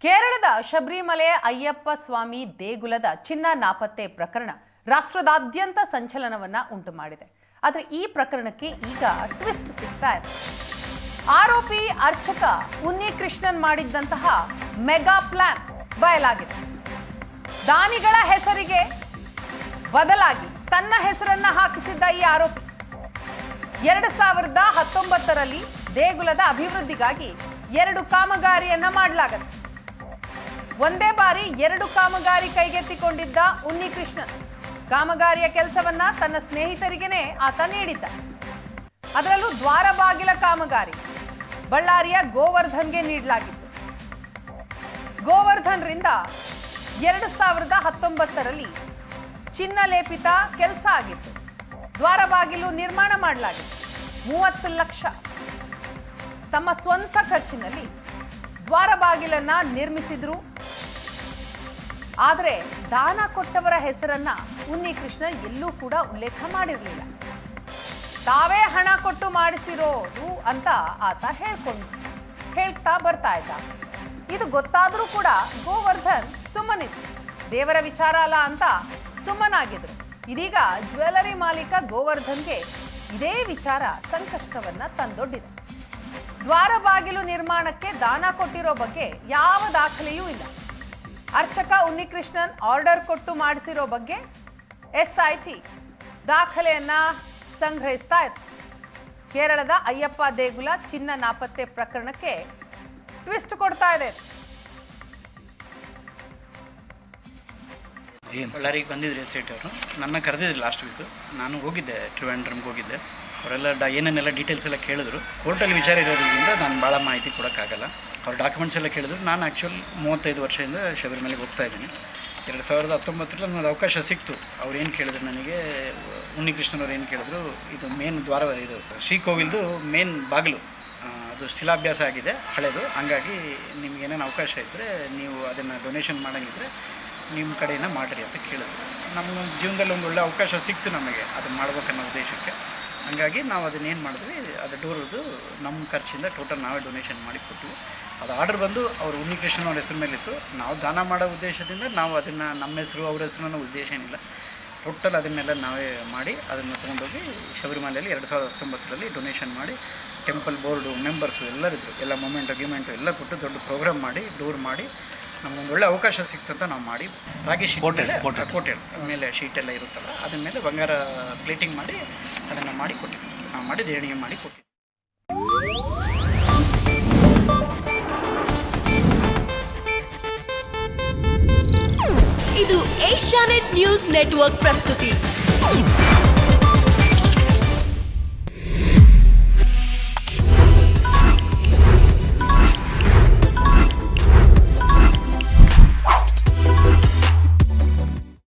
ಕೇರಳದ ಶಬರಿಮಲೆ ಅಯ್ಯಪ್ಪ ಸ್ವಾಮಿ ದೇಗುಲದ ಚಿನ್ನ ನಾಪತ್ತೆ ಪ್ರಕರಣ ರಾಷ್ಟ್ರದಾದ್ಯಂತ ಸಂಚಲನವನ್ನ ಉಂಟು ಮಾಡಿದೆ. ಆದರೆ ಈ ಪ್ರಕರಣಕ್ಕೆ ಈಗ ಟ್ವಿಸ್ಟ್ ಸಿಗ್ತಾ ಇದೆ. ಆರೋಪಿ ಅರ್ಚಕ ಉನ್ನಿಕೃಷ್ಣನ್ ಮಾಡಿದ್ದಂತಹ ಮೆಗಾ ಪ್ಲಾನ್ ಬಯಲಾಗಿದೆ. ದಾನಿಗಳ ಹೆಸರಿಗೆ ಬದಲಾಗಿ ತನ್ನ ಹೆಸರನ್ನ ಹಾಕಿಸಿದ್ದ ಈ ಆರೋಪಿ 2019ರಲ್ಲಿ ದೇಗುಲದ ಅಭಿವೃದ್ಧಿಗಾಗಿ 2 ಕಾಮಗಾರಿಯನ್ನ ಮಾಡಲಾಗುತ್ತೆ. ಒಂದೇ ಬಾರಿ 2 ಕಾಮಗಾರಿ ಕೈಗೆತ್ತಿಕೊಂಡಿದ್ದ ಉನ್ನಿಕೃಷ್ಣನ್ ಕಾಮಗಾರಿಯ ಕೆಲಸವನ್ನ ತನ್ನ ಸ್ನೇಹಿತರಿಗೇನೆ ಆತ ನೀಡಿದ್ದ. ಅದರಲ್ಲೂ ದ್ವಾರ ಬಾಗಿಲ ಕಾಮಗಾರಿ ಬಳ್ಳಾರಿಯ ಗೋವರ್ಧನ್ಗೆ ನೀಡಲಾಗಿತ್ತು. ಗೋವರ್ಧನ್ರಿಂದ 2019ರಲ್ಲಿ ಚಿನ್ನ ಲೇಪಿತ ಕೆಲಸ ಆಗಿತ್ತು. ದ್ವಾರ ಬಾಗಿಲು ನಿರ್ಮಾಣ ಮಾಡಲಾಗಿತ್ತು. 30 ಲಕ್ಷ ತಮ್ಮ ಸ್ವಂತ ಖರ್ಚಿನಲ್ಲಿ ದ್ವಾರ ಬಾಗಿಲನ್ನ ನಿರ್ಮಿಸಿದ್ರು. ಆದರೆ ದಾನ ಕೊಟ್ಟವರ ಹೆಸರನ್ನ ಉನ್ನಿಕೃಷ್ಣ ಎಲ್ಲೂ ಕೂಡ ಉಲ್ಲೇಖ ಮಾಡಿರಲಿಲ್ಲ. ತಾವೇ ಹಣ ಕೊಟ್ಟು ಮಾಡಿಸಿರೋದು ಅಂತ ಆತ ಹೇಳ್ತಾ ಬರ್ತಾ ಇದ್ದ. ಇದು ಗೊತ್ತಾದ್ರೂ ಕೂಡ ಗೋವರ್ಧನ್ ಸುಮ್ಮನಿದ್ರು. ದೇವರ ವಿಚಾರ ಅಲ್ಲ ಅಂತ ಸುಮ್ಮನಾಗಿದ್ರು. ಇದೀಗ ಜ್ಯುವೆಲರಿ ಮಾಲೀಕ ಗೋವರ್ಧನ್ಗೆ ಇದೇ ವಿಚಾರ ಸಂಕಷ್ಟವನ್ನ ತಂದೊಡ್ಡಿದೆ. ದ್ವಾರ ಬಾಗಿಲು ನಿರ್ಮಾಣಕ್ಕೆ ದಾನ ಕೊಟ್ಟಿರೋ ಬಗ್ಗೆ ಯಾವ ದಾಖಲೆಯೂ ಇಲ್ಲ. ಅರ್ಚಕ ಉನ್ನಿಕೃಷ್ಣನ್ ಆರ್ಡರ್ ಕೊಟ್ಟು ಮಾಡಿಸಿರೋ ಬಗ್ಗೆ SIT ದಾಖಲೆಯನ್ನ ಸಂಗ್ರಹಿಸ್ತಾ ಇತ್ತು. ಕೇರಳದ ಅಯ್ಯಪ್ಪ ದೇಗುಲ ಚಿನ್ನ ನಾಪತ್ತೆ ಪ್ರಕರಣಕ್ಕೆ ಟ್ವಿಸ್ಟ್ ಕೊಡ್ತಾ ಇದೆ. ಬಳ್ಳಾರಿಗೆ ಬಂದಿದ್ರು SIT ಅವರು ನನ್ನ ಕರೆದಿದ್ರು ಲಾಸ್ಟ್ ವೀಕು. ನಾನು ಹೋಗಿದ್ದೆ, ಟ್ರಿವಾಂಡ್ರಮ್ಗೆ ಹೋಗಿದ್ದೆ. ಅವರೆಲ್ಲ ಏನೇನೆಲ್ಲ ಡೀಟೇಲ್ಸ್ ಎಲ್ಲ ಕೇಳಿದ್ರು. ಕೋರ್ಟಲ್ಲಿ ವಿಚಾರ ಇರೋದ್ರಿಂದ ನಾನು ಭಾಳ ಮಾಹಿತಿ ಕೊಡೋಕ್ಕಾಗಲ್ಲ. ಅವ್ರ ಡಾಕ್ಯುಮೆಂಟ್ಸ್ ಎಲ್ಲ ಕೇಳಿದ್ರು. ನಾನು ಆ್ಯಕ್ಚುಲಿ 35 ವರ್ಷದಿಂದ ಶಬರಿಮಲೆಗೆ ಹೋಗ್ತಾ ಇದ್ದೀನಿ. 2019ರಲ್ಲಿ ನನಗೆ ಅವಕಾಶ ಸಿಕ್ತು. ಅವ್ರು ಏನು ಕೇಳಿದ್ರು ನನಗೆ, ಉನ್ನಿಕೃಷ್ಣನವ್ರು ಏನು ಕೇಳಿದ್ರು, ಇದು ಮೇನ್ ದ್ವಾರ, ಇದು ಶ್ರೀಕೋವಿಲ್ದು ಮೇನ್ ಬಾಗಿಲು ಅದು ಶಿಲಾಭ್ಯಾಸ ಆಗಿದೆ ಹಳೆಯದು. ಹಾಗಾಗಿ ನಿಮ್ಗೆ ಏನೇನು ಅವಕಾಶ ಇದ್ದರೆ ನೀವು ಅದನ್ನು ಡೊನೇಷನ್ ಮಾಡೋಂಗಿದ್ರೆ ನಿಮ್ಮ ಕಡೆಯಿಂದ ಮಾಡಿರಿ ಅಂತ ಕೇಳಿದ್ರು. ನಮ್ಮ ಜೀವನದಲ್ಲಿ ಒಂದು ಒಳ್ಳೆ ಅವಕಾಶ ಸಿಕ್ತು ನಮಗೆ ಅದನ್ನು ಮಾಡ್ಬೇಕನ್ನೋ ಉದ್ದೇಶಕ್ಕೆ. ಹಾಗಾಗಿ ನಾವು ಅದನ್ನೇನು ಮಾಡಿದ್ವಿ, ಅದು ಡೋರ್ದು ನಮ್ಮ ಖರ್ಚಿಂದ ಟೋಟಲ್ ನಾವೇ ಡೊನೇಷನ್ ಮಾಡಿ ಕೊಟ್ವಿ. ಅದು ಆರ್ಡರ್ ಬಂದು ಅವರು ಉನ್ನಿಕೃಷ್ಣನ್ ಅವ್ರ ಹೆಸರು ಮೇಲಿತ್ತು. ನಾವು ದಾನ ಮಾಡೋ ಉದ್ದೇಶದಿಂದ ನಾವು ಅದನ್ನು ನಮ್ಮ ಹೆಸರು ಅವ್ರ ಹೆಸರು ಅನ್ನೋ ಉದ್ದೇಶ ಏನಿಲ್ಲ. ಟೋಟಲ್ ಅದನ್ನೆಲ್ಲ ನಾವೇ ಮಾಡಿ ಅದನ್ನು ತೊಗೊಂಡೋಗಿ ಶಬರಿಮಲೆಯಲ್ಲಿ 2019ರಲ್ಲಿ ಡೊನೇಷನ್ ಮಾಡಿ ಟೆಂಪಲ್ ಬೋರ್ಡು ಮೆಂಬರ್ಸು ಎಲ್ಲರಿದ್ರು, ಎಲ್ಲ ಮೊಮೆಂಟು ಗಿಮೆಂಟು ಎಲ್ಲ ಕೊಟ್ಟು ದೊಡ್ಡ ಪ್ರೋಗ್ರಾಮ್ ಮಾಡಿ ಡೋರ್ ಮಾಡಿ ನಮಗೊಂದು ಒಳ್ಳೆ ಅವಕಾಶ ಸಿಕ್ತು ಅಂತ ನಾವು ಮಾಡಿ ರಾಗಿ ಶೀಟ್ ಕೋಟೆಡ್ ಮೇಲೆ ಶೀಟೆಲ್ಲ ಇರುತ್ತಲ್ಲ ಅದ್ರ ಮೇಲೆ ಬಂಗಾರ ಪ್ಲೇಟಿಂಗ್ ಮಾಡಿ ಅದನ್ನು ಮಾಡಿ ಕೊಟ್ಟಿದ್ವಿ. ನಾವು ಮಾಡಿ ದೇಣಿಗೆ ಮಾಡಿ ಕೊಟ್ಟಿದ್ವಿ. ಇದು ಏಷ್ಯಾನೆಟ್ ನ್ಯೂಸ್ ನೆಟ್ವರ್ಕ್ ಪ್ರಸ್ತುತಿ.